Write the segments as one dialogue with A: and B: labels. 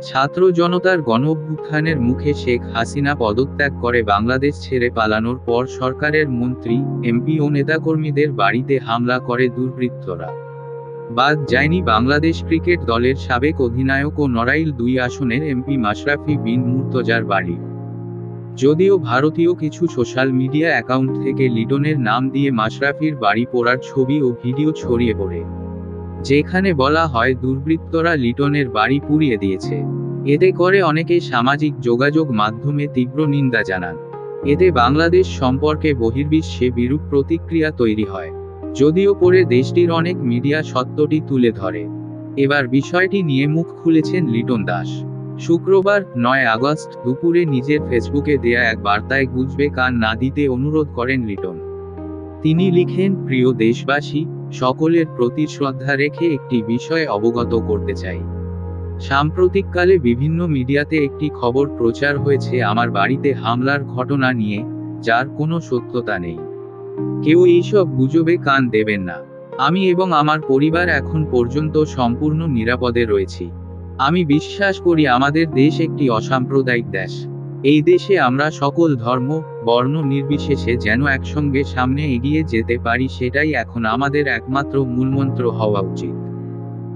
A: ছাত্র জনতার গণঅভ্যুত্থানের মুখে শেখ হাসিনা পদত্যাগ করে বাংলাদেশ ছেড়ে পালানোর পর সরকারের মন্ত্রী, এমপি ও নেতাকর্মীদের বাড়িতে হামলা করে দুর্বৃত্তরা। বাদ যায়নি বাংলাদেশ ক্রিকেট দলের সাবেক অধিনায়ক ও নড়াইল ২ আসনের এমপি মাশরাফি বিন মুর্তজার বাড়ি। যদিও ভারতীয় কিছু সোশ্যাল মিডিয়া অ্যাকাউন্ট থেকে লিটনের নাম দিয়ে মাশরাফির বাড়ি পোড়ার ছবি ও ভিডিও ছড়িয়ে পড়ে, যেখানে বলা হয় দুর্বৃত্তরা লিটনের বাড়ি পুড়িয়ে দিয়েছে। এতে করে অনেকে সামাজিক যোগাযোগ মাধ্যমে তীব্র নিন্দা জানান। এতে বাংলাদেশ সম্পর্কে বহির্বিশ্বে বিরূপ প্রতিক্রিয়া তৈরি হয়। যদিও পরে দেশটির অনেক মিডিয়া সত্যটি তুলে ধরে। এবার বিষয়টি নিয়ে মুখ খুলেছেন লিটন দাস। শুক্রবার ৯ আগস্ট দুপুরে নিজের ফেসবুকে দেয়া এক বার্তায় গুজবে কান না দিতে অনুরোধ করেন লিটন। তিনি লিখেন, প্রিয় দেশবাসী, সকলের প্রতি শ্রদ্ধা রেখে একটি বিষয়ে অবগত করতে চাই। সাম্প্রতিককালে বিভিন্ন মিডিয়াতে একটি খবর প্রচার হয়েছে আমার বাড়িতে হামলার ঘটনা নিয়ে, যার কোনো সত্যতা নেই। কেউ এইসব গুজবে কান দেবেন না। আমি এবং আমার পরিবার এখন পর্যন্ত সম্পূর্ণ নিরাপদে রয়েছি। আমি বিশ্বাস করি আমাদের দেশ একটি অসাম্প্রদায়িক দেশ। এই দেশে আমরা সকল ধর্ম, বর্ণ নির্বিশেষে যেন একসঙ্গে সামনে এগিয়ে যেতে পারি, সেটাই এখন আমাদের একমাত্র মূলমন্ত্র হওয়া উচিত।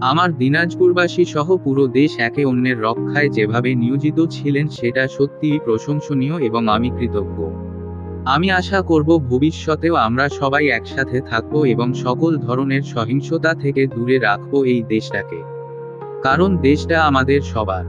A: আমার দিনাজপুরবাসী সহ পুরো দেশ একে অন্যের রক্ষায় যেভাবে নিয়োজিত ছিলেন সেটা সত্যিই প্রশংসনীয় এবং আমি কৃতজ্ঞ। আমি আশা করব ভবিষ্যতেও আমরা সবাই একসাথে থাকব এবং সকল ধরনের সহিংসতা থেকে দূরে রাখব এই দেশটাকে। কারণ দেশটা আমাদের সবার।